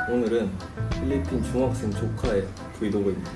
오늘은 필리핀 중학생 조카의 브이로그입니다.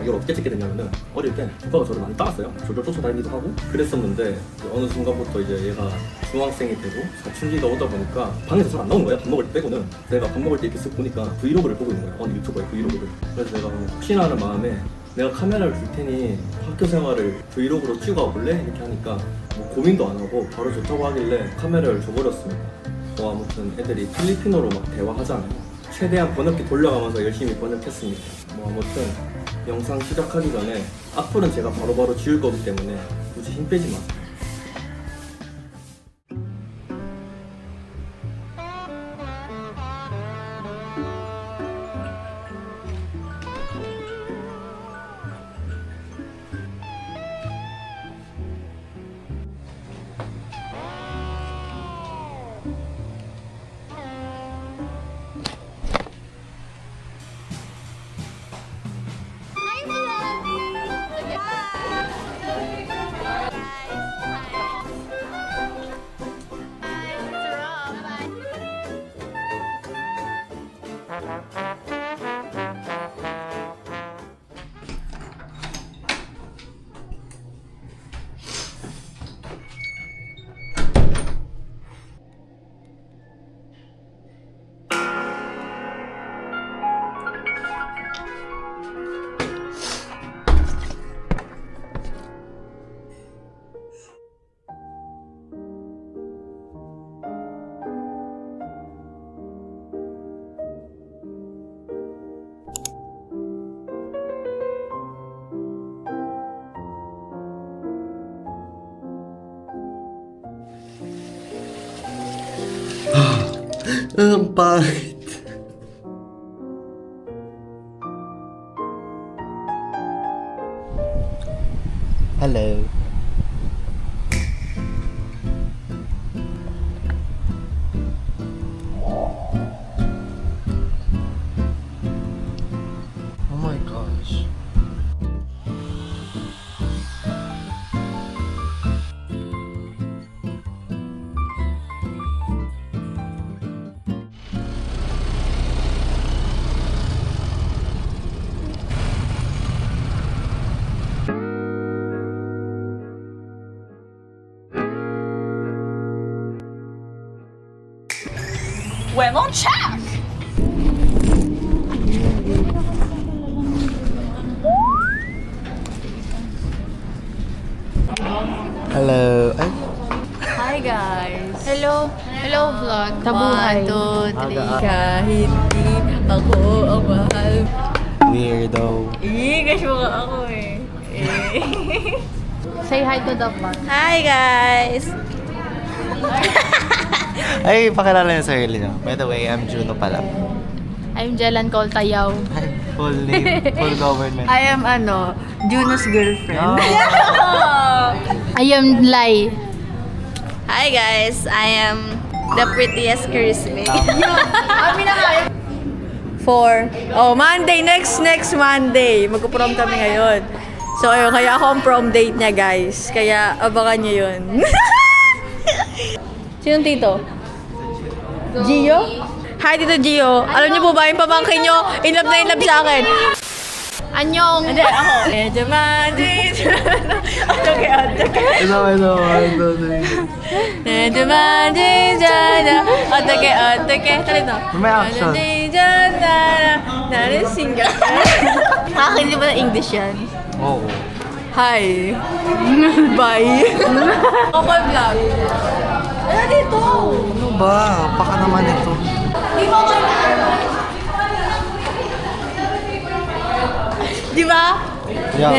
이걸 어떻게 찍게 됐냐면은 어릴 때 조카가 저를 많이 따랐어요. 졸졸 쫓아다니기도 하고 그랬었는데 어느 순간부터 이제 얘가 중학생이 되고 사춘기가 오다 보니까 방에서 잘 안 나오는 거야. 밥 먹을 때 빼고는. 내가 밥 먹을 때 이렇게 쓱 보니까 브이로그를 보고 있는 거야. 어느 유튜버의 브이로그를. 그래서 내가 혹시나 하는 마음에 내가 카메라를 줄 테니 학교 생활을 브이로그로 찍어 볼래? 이렇게 하니까 뭐 고민도 안 하고 바로 좋다고 하길래 카메라를 줘버렸습니다. 아무튼 애들이 필리핀어로 막 대화하잖아요. 최대한 번역기 돌려가면서 열심히 번역했습니다. 아무튼 영상 시작하기 전에 악플은 제가 바로바로 지울 거기 때문에 굳이 힘 빼지 마세요. Ang pangit. Hello. Oh my gosh. Well, check! Hello. Ay, Hi guys! Hello! Hello vlog! Tabuhay. 1, 2, 3 Aga. Kahit di ako ang mahal. weirdo. Gosh mo ka ako eh. Say hi to the vlog. Hi guys! Ay, pakilala niyo sa sarili niyo. By the way, I'm Juno pala. I'm Jelan Coltayaw. Ay, full name, full government. I am Juno's girlfriend. I am Lai. Hi guys! I am the prettiest Christmas. Monday, next Monday. Magpo-prom kami ngayon. So ayun, kaya ako ang prom date niya guys. Kaya abangan niyo yun. Sinong tito? Gio? Hi Tito Gio. Alam niyo po ba yung pamangkin niyo? In love na in love sa akin. Anyong! Hindi, ako. Medyo magic. Otoke. Ito. Medyo magic. Otoke. Talito. May action. Narin singer. Akin di ba na English yan? Oo. Hi. Bye. Okay vlog. Ano dito? Ano ba? Baka naman ito. Di mo ko Di ba? Yeah.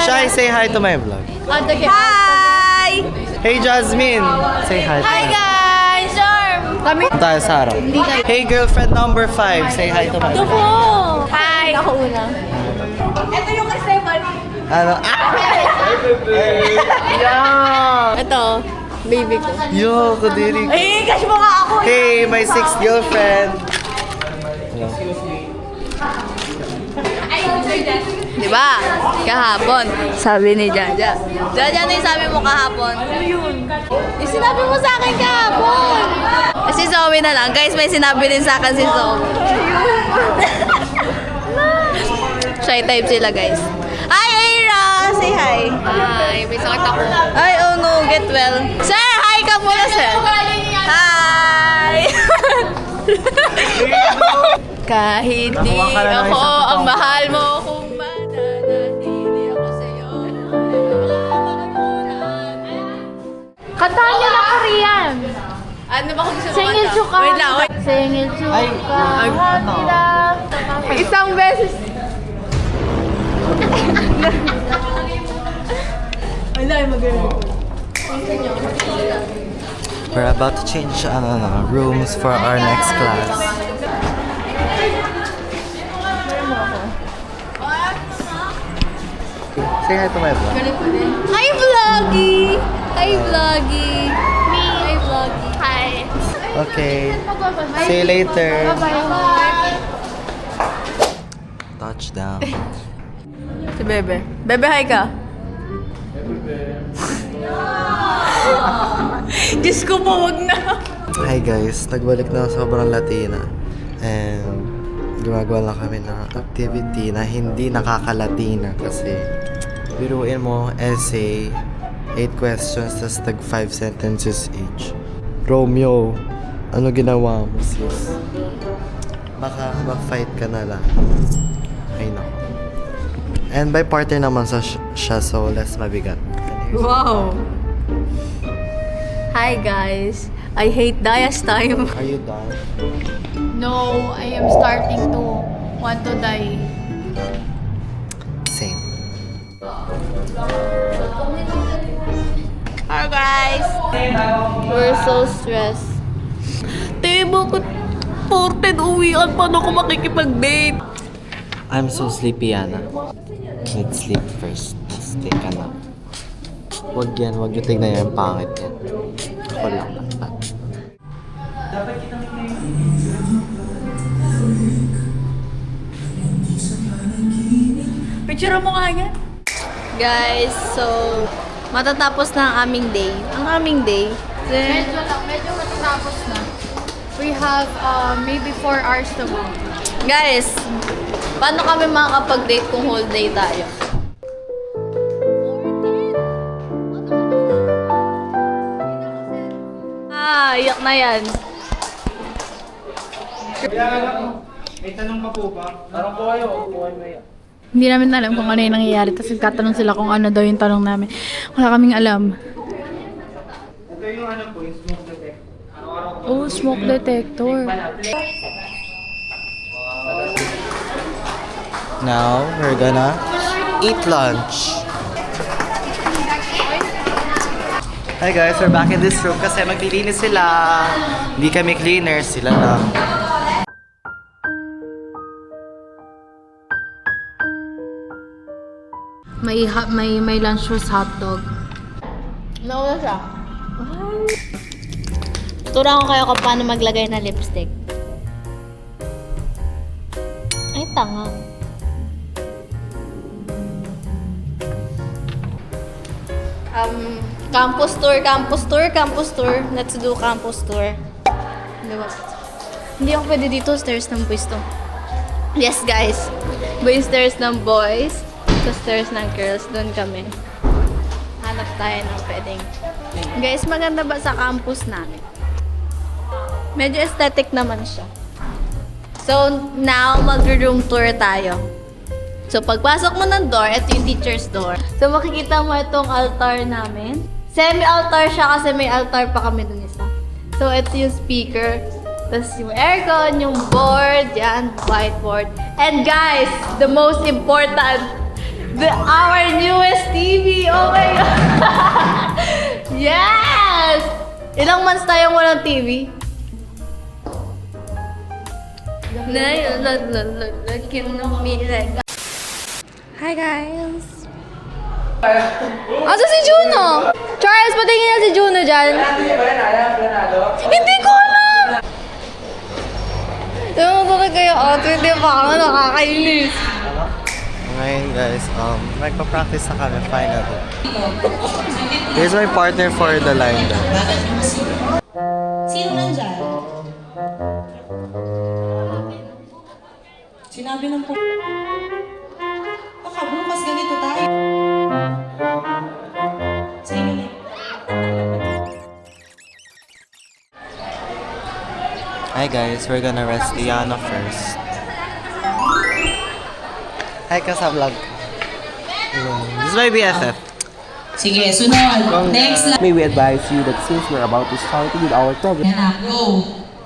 Shy, say hi to my vlog. Otoke. Hi! Hey, Jasmine. Say hi. Hi guys! Sure! Kami Tayo sa harap. Hey, girlfriend number 5. Say hi to my vlog. po! Hi! Ako una. Ito yung kay Stefan. Ano? Yeah! Ito, baby ko. Yo, kadiri. Eh, kasi mo nga ako. Hey, my 6th girlfriend. Diba? Kahapon, sabi ni Jaja. Jaja, ano yung sabi mo kahapon? Ano yun? Yung sinabi mo sa akin kahapon. Kasi so, Zoe na lang. Guys, may sinabi din sa akin si Zoe. Shy type sila, guys. Hi, Aira! Say hi. Ay, may sakit ako. Ay, oh no, get well. Sir, hi ka muna, sir. Hi! Kahit di ako ang mahal mo, kung mananatili ako sa'yo. Kantahan niyo na Korean. Ano ba kung gusto mo Singil kanta? chuka. Wait lang, wait. Singil chuka. Isang beses. We're about to change rooms for our next class. Say hi to my vlog. Hi, Vloggy! Hi, Vloggy! Me! Hi, Vloggy! Hi. Okay. See you later. Bye-bye. Touchdown. Si Bebe. Bebe, hi ka. Diyos ko po, wag na. Hi guys, nagbalik na sobrang Latina. And gumagawa lang kami ng activity na hindi nakaka-Latina kasi biruin mo, essay, 8 questions, tas tag 5 sentences each. Romeo, ano ginawa mo sis? Baka mag-fight ka na lang. Ay nako. And by partner naman siya, so less mabigat. Wow! Hi, guys. I hate Daya's time. Are you done? No, I am starting to want to die. Same. Hi, guys. We're so stressed. Te, bakit 14 uwian pa na ako makikipag-date? I'm so sleepy, Yana. Let's sleep first. Let's take a nap. Wag yan, wag yung tignan yan. Pangit yan. Ako lang. Picture mo nga yan. Guys, so matatapos na ang aming day. Ang aming day. Medyo matatapos na. We have maybe 4 hours to go. Guys, paano kami makakapag-date kung whole day tayo? Iyak na yan. Hindi namin alam kung ano yung nangyayari. Tapos nagtatanong sila kung ano daw yung tanong namin. Wala kaming alam. Ito yung ano po, yung smoke detector. Oh, smoke detector. Now, we're gonna eat lunch. Hi guys, we're back in this room kasi maglilinis sila. Hindi kami cleaners, sila lang. May lunch was hotdog. Nauna siya. Turuan ko kayo kung paano maglagay ng lipstick. Ay, tanga. Campus tour. Let's do campus tour. Diba? Hindi ako pwede dito, stairs ng boys to. Yes, guys. Yung stairs ng boys, sa stairs ng girls, doon kami. Hanap tayo ng pwedeng. Guys, maganda ba sa campus namin? Medyo aesthetic naman siya. So, now, mag-room tour tayo. So, pagpasok mo ng door, ito yung teacher's door. So, makikita mo itong altar namin. Semi-altar siya kasi may altar pa kami dun isa. So, ito yung speaker. Tapos yung aircon, yung board, yan, whiteboard. And guys, the most important, our newest TV. Oh my God! Yes! Ilang months tayong walang TV? Hi guys! Asa si Juno? Charles, patingin na si Juno dyan. Hindi ko alam! Tumutuloy kayo out, hindi pa ako nakakainis. Ngayon guys, nagpa-practice na kami finally. Here's my partner for the line dance. Sino nandyan? Sabi ng po... Baka bukas ganito tayo. Sa inyo na. Hi guys, we're gonna rest Diana first. Hi ka sa vlog. This is my BFF. Sige, sunod. Next lang. May we advise you that since we're about to start with our program, Yan na, go.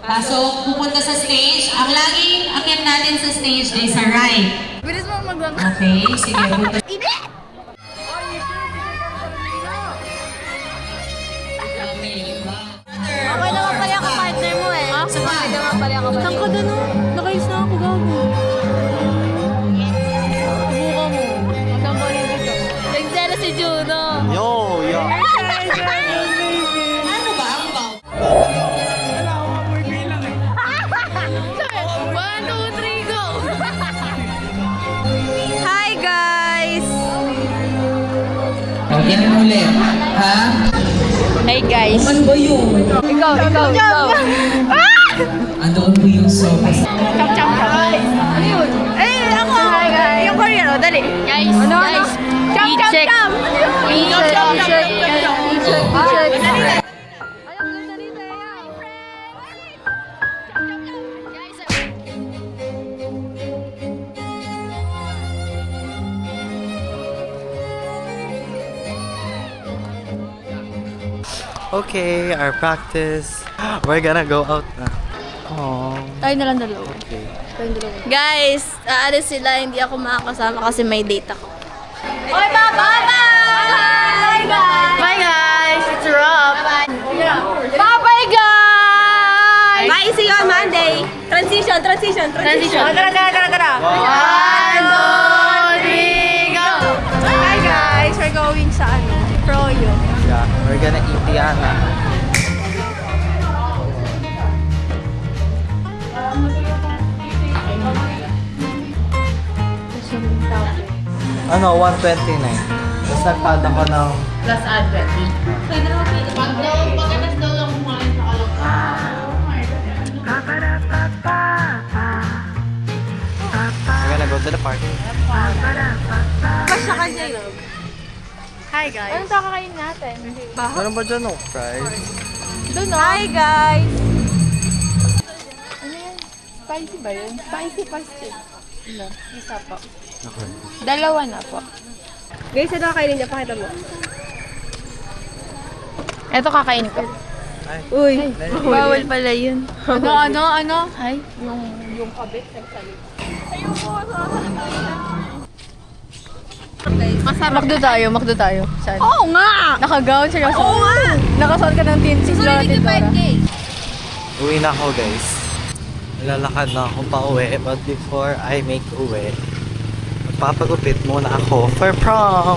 Pasok, pupunta sa stage. Ang laging akyat natin sa stage ay sa right. Bilis mo mag- Okay, sige. Punta. Okay naman pala ako partner mo eh. Sumali naman pala ako. Saan ka doon? Nakayos na ako, gago. Buka mo. Saan ka rin dito? Nagsara si Juno. Yo, yo. Ano ba ang bawal? 1, 2, 3, go! Hi guys! Yan ulit. Ha? Hey guys! Ano ba yun? Ikaw! Andoon mo yung sopa. Chop, chop, chop. Ano yun? Eh, ako! Yung Korean, oh, dali. Guys, guys. Chop, chop, chop! I-check. Okay, our practice. We're gonna go out na. Oh, Tayo na lang dalawa. okay. Guys, aalis sila, hindi ako makakasama kasi may date ako. Okay, bye-bye! Bye guys! Bye guys! It's a wrap! Bye-bye guys! Bye, see you on Monday! Transition! Tara! 1, 2, 3, go! Hi guys! We're going sa Froyo. Yeah, we're gonna eat Diana. Ano, 129. Tapos nagpad ako ng... Plus advent. We're gonna go to the park. Basta kanya yun. Hi guys! Anong kakakain natin? Meron ba dyan, no? Fries? Doon, no? Hi guys! Ano yan? Spicy ba yun? Spicy pasti. Ano? Isa po. Dalawa na po. Guys, ano kakainin niya? Pakita mo. Ito kakainin ko. Uy, bawal pala yun. Ano? Ay, yung kabit nagsalita. Masarap. Makdo tayo. Saan? Oo nga! Naka-gown siya. Oo nga! Nakasuot ka ng tinsis. Susunod yung 5K. Uwi na ako, guys. Lalakad na ako pa uwi. But before I make uwi, magpapagupit muna ako for prom.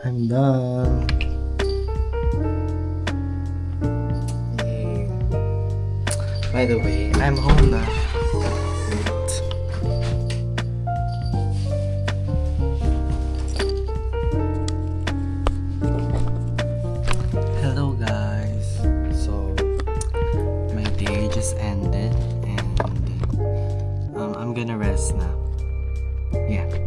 I'm done. Yay. By the way, I'm home na. Wait. Hello guys. So my day just ended and I'm gonna rest now. Yeah.